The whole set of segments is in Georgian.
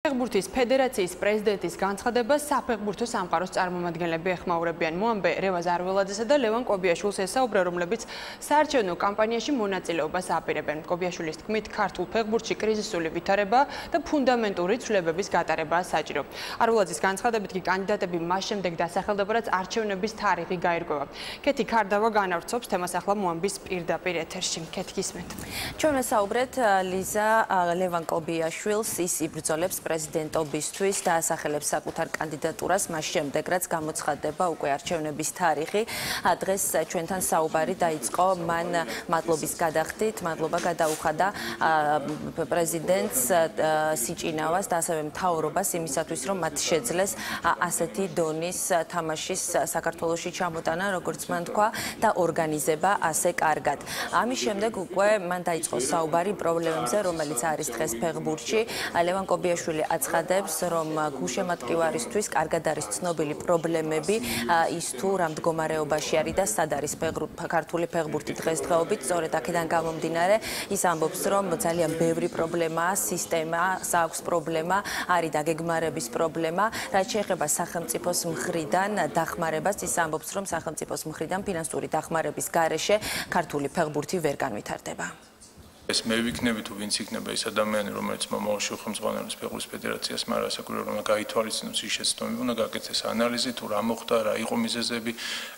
ფეხბურთის ფედერაციის პრეზიდენტის განცხადებას საფეხბურთო სამყაროს წარმომადგენლები ეხმაურებიან. მოამბე რევაზ არველაძესა და ლევან კობიაშვილს ესაუბრა, რომლებიც საარჩევნო კამპანიაში მონაწილეობას აპირებენ. კობიაშვილის თქმით, ქართულ ფეხბურთში კრიზისული ვითარება და ფუნდამენტური ცვლილებების გატარებაა საჭირო. არველაძის განცხადებით კი კანდიდატები მას შემდეგ დასახელდება, რაც არჩევნების თარიღი გაირკვევა. კეთი ქარდავა განავრცობს თემას ახლა მოამბის პირდაპირ ეთერში. კეთი გისმენთ. ჩვენ ვესაუბრეთ ლიზა ლევან კობიაშვილს, ის იბრძოლებს პრეზიდენტობისთვის და ასახელებს საკუთარ კანდიდატურას მას შემდეგ, რაც გამოცხადდება უკვე არჩევნების თარიღი. დღეს ჩვენთან საუბარი დაიწყო, მან მადლობის გადახდით, მადლობა გადაუხადა პრეზიდენტს სიჭინავას და ასევე მთავრობას იმისათვის, რომ მათ შეძლეს ასეთი დონის თამაშის საქართველოში ჩამოტანა, როგორც მან თქვა, და ორგანიზება ასე კარგად. ამის შემდეგ უკვე მან დაიწყო საუბარი პრობლემებზე, რომელიც არის დღეს ფეხბურთში. ლევან კობიაშვილი აცხადებს, რომ გულშემატკივარისთვის კარგად არის ცნობილი პრობლემები, ის თუ რა მდგომარეობაში არის და სად არის ქართული ფეხბურთი დღესდღეობით. სწორედ აქედან გამომდინარე, ის ამბობს, რომ ძალიან ბევრი პრობლემაა, სისტემას აქვს პრობლემა, არის დაგეგმარების პრობლემა. რაც შეეხება სახელმწიფოს მხრიდან დახმარებას, ის ამბობს, რომ სახელმწიფოს მხრიდან ფინანსური დახმარების გარეშე ქართული ფეხბურთი ვერ განვითარდება. ეს მე ვიქნები თუ ვინც იქნება ეს ადამიანი, რომელიც მომავალში ხელმძღვანელობს ფეხბურთის ფედერაციას, მაგრამ ასაკურებელმა უნდა გაითვალისწინოს ის შეცდომები, უნდა გაკეთდეს ანალიზი თუ რა მოხდა, რა იყო მიზეზები,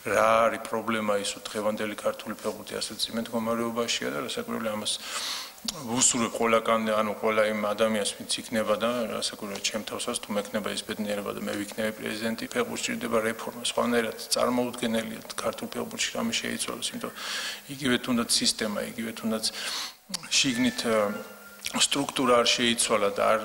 რა არის პრობლემა ის დღევანდელი ქართული ფეხბურთი ასე ძიმე მდგომარეობაშია და ასაკურებელი ამას ვუსურვებ ყველა იმ ადამიანს, ვინც იქნება და ასაკურებელი ჩემ თავსაც თუ მექნება ეს ბედნიერება და მე ვიქნები პრეზიდენტი, ფეხბურთში ჭირდება რეფორმა, სხვანაირად წარმოუდგენელია ქართულ ფეხბურთში რამე შეიცვალოს, იმიტომ იგივე თუნდაც სისტემა, იგივე თუნდაც შიგნით სტრუქტურა არ შეიცვალა და არ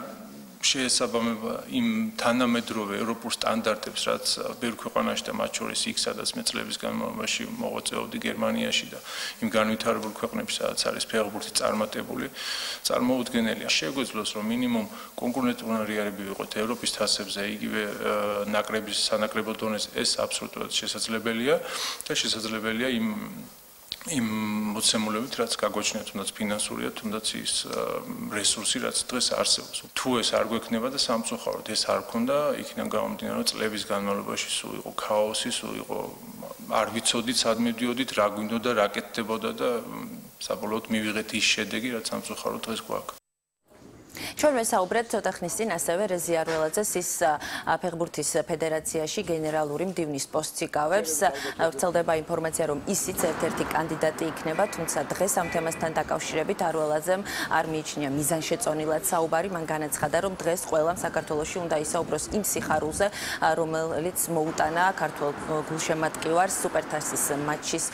შეესაბამება იმ თანამედროვე ევროპულ სტანდარტებს, რაც ბევრ ქვეყანაში და მათ შორის იქ, სადაც მე წლების განმავლობაში მოღვაწეობდი გერმანიაში და იმ განვითარებულ ქვეყნებში, სადაც არის ფეხბურთი წარმატებული, წარმოუდგენელია. შეგვეძლოს, რომ მინიმუმ კონკურენტუნარიარები ვიყოთ ევროპის თასებზე, იგივე ნაკრების სანაკრებო დონეზე, ეს აბსოლუტურად შესაძლებელია და შესაძლებელია იმ მოცემულობით, რაც გაგვაჩნია, თუნდაც ფინანსურია, თუნდაც ის რესურსი, რაც დღეს არსებობს. თუ ეს არ გვექნება და სამწუხაროდ ეს არ ქონდა, იქიდან გამომდინარე, რომ წლების განმავლობაში სულ იყო ქაოსი, სულ იყო არ ვიცოდით, სად მივდიოდით, რა გვინდოდა, რა კეთდებოდა და საბოლოოდ მივიღეთ ის შედეგი, რაც სამწუხაროდ დღეს გვაქვს. ჩვენ ვესაუბრეთ ცოტა ხნის წინ ასევე რეზი არველაძეს, ის ფეხბურთის ფედერაციაში გენერალური მდივნის პოსტს იკავებს. ვრცელდება ინფორმაცია, რომ ისიც ერთ-ერთი კანდიდატი იქნება, თუმცა დღეს ამ თემასთან დაკავშირებით არველაძემ არ მიიჩნია მიზანშეწონილად საუბარი. მან განაცხადა, რომ დღეს ყველამ საქართველოში უნდა ისაუბროს იმ სიხარულზე, რომელიც მოუტანა ქართულ გულშემატკივარს სუპერთასის მატჩის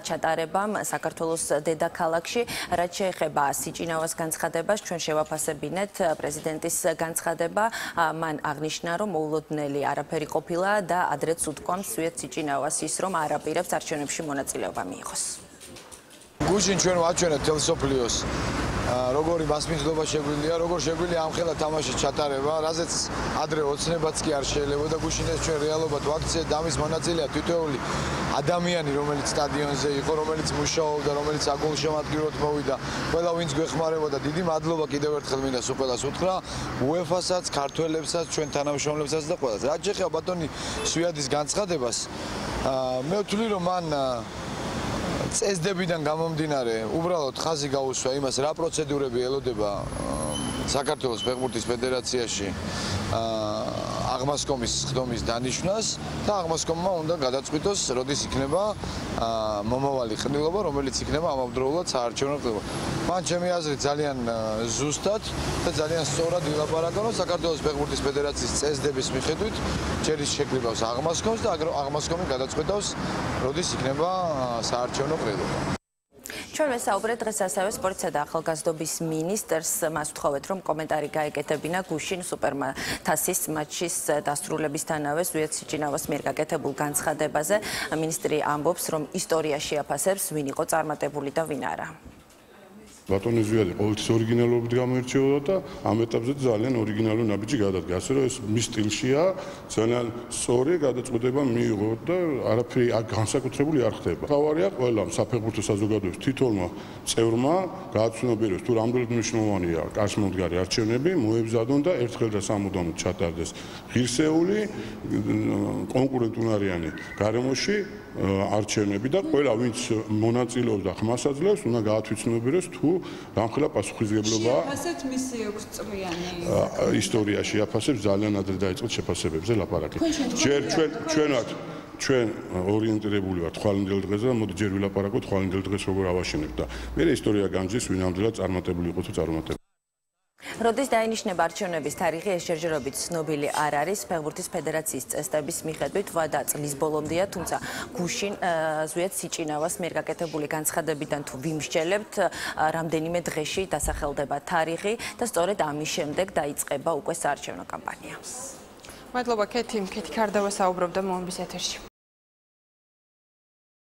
ჩატარებამ საქართველოს დედაქალაქში. რაც შეეხება სიჭინავას განცხადებას, ჩვენ შევაფასებინეთ პრეზიდენტის განცხადება. მან აღნიშნა, რომ მოულოდნელი არაფერი ყოფილა და ადრეც უთქვამს სვიეთ სიჭინავას ის, რომ არ აპირებს არჩევნებში მონაწილეობა მიიღოს. გუშინ ჩვენ ვაჩვენეთ თელსოფლიოს როგორი მასპინძლობა შეგვიძლია, როგორ შეგვიძლია ამხელა თამაშის ჩატარება, რაზეც ადრე ოცნებაც კი არ შეიძლება და გუშინ ეს ჩვენ რეალობად ვაქციეთ და ამის მონაწილეა თითოეული ადამიანი, რომელიც სტადიონზე იყო, რომელიც მუშაობდა, რომელიც აგულშემატკივრად მოვიდა, ყველა ვინც გვეხმარებოდა, დიდი მადლობა კიდევ ერთხელ მინდა სუპელას უთხრა, UEFA-საც, ქართველებსაც, ჩვენ თანამშრომლებსაც და ყველას. რაც შეეხება ბატონი სვიადის განცხადებას, მე ვთვლი, რომ მან წესდებიდან გამომდინარე, უბრალოდ ხაზი გაუსვა იმას, რა პროცედურები ელოდება საქართველოს ფეხბურთის ფედერაციაში აღმასკომის ხდომის დანიშვნას და აღმასკომმა უნდა გადაწყვიტოს, როდის იქნება მომავალი ყრილობა, რომელიც იქნება ამავდროულად საარჩევნო ყრილობა. მან ჩემი აზრით ძალიან ზუსტად და ძალიან სწორად ვილაპარაკა, რომ საქართველოს ფეხბურთის ფედერაციის წესდების მიხედვით ჯერის შეკრიბავს აღმასკომს და აღმასკომი გადაწყვეტავს, როდის იქნება საარჩევნო ყრილობა. ჩვენ ვესაუბრეთ დღეს ასევე სპორტსა და ახალგაზრდობის მინისტრს. მას ვთხოვეთ, რომ კომენტარი გაეკეთებინა გუშინ სუპერთასის მატჩის დასრულებისთანავე სვიეთ სიჭინავას მიერ გაკეთებულ განცხადებაზე. მინისტრი ამბობს, რომ ისტორია შეაფასებს, ვინ იყო წარმატებული და ვინ არა. ბატონი ზვიადი ყოველთვის ორიგინალობით გამოირჩეოდა და ამ ეტაპზე ძალიან ორიგინალური ნაბიჯი გადადგა. ასე რომ ეს მის სტილშია, ძალიან სწორი გადაწყვეტება მიიღო და არაფერი განსაკუთრებული არ ხდება. თავარია ყველა საფეხბურთო საზოგადოების თითოეულმა წევრმა გააცნობიეროს თუ რამდენად მნიშვნელოვანია კარშემომდგარი არჩევნები, მოებზადონ და ერთხელ და სამუდამოდ ჩატარდეს ღირსეული კონკურენტუნარიანი გარემოში არჩევნები და ყველა ვინც მონაწილეობს და ხმას აძლევს, უნდა გაათვითცნობიეროს თუ რამხელა პასუხისმგებლობაა. შეაფასებთ მისი 6 წლიანი ისტორიაში აფასებს ძალიან ადრე დაიწყეთ შეფასებებზე ლაპარაკი. ჯერ ჩვენ ორიენტირებული ვართ ხვალინდელ დღეზე და მოდი ჯერ ვილაპარაკოთ ხვალინდელ დღეს როგორ ავაშენებთ და მე ისტორია გამჯის ვინ ამდენად წარმატებული იყო თუ წარმატებული. როდის დაინიშნება არჩევნების თარიღი, ეს ჯერჯერობით ცნობილი არ არის. ფეხბურთის ფედერაციის წესდების მიხედვით ვადა წლის ბოლომდეა, თუმცა გუშინ ზვიად სიჭინავას მიერ გაკეთებული განცხადებიდან თუ ვიმსჯელებთ, რამდენიმე დღეში დასახელდება თარიღი და სწორედ ამის შემდეგ დაიწყება უკვე საარჩევნო კამპანია. მადლობა ქეთი კარდავა საუბრობდა მოამბის ეთერში.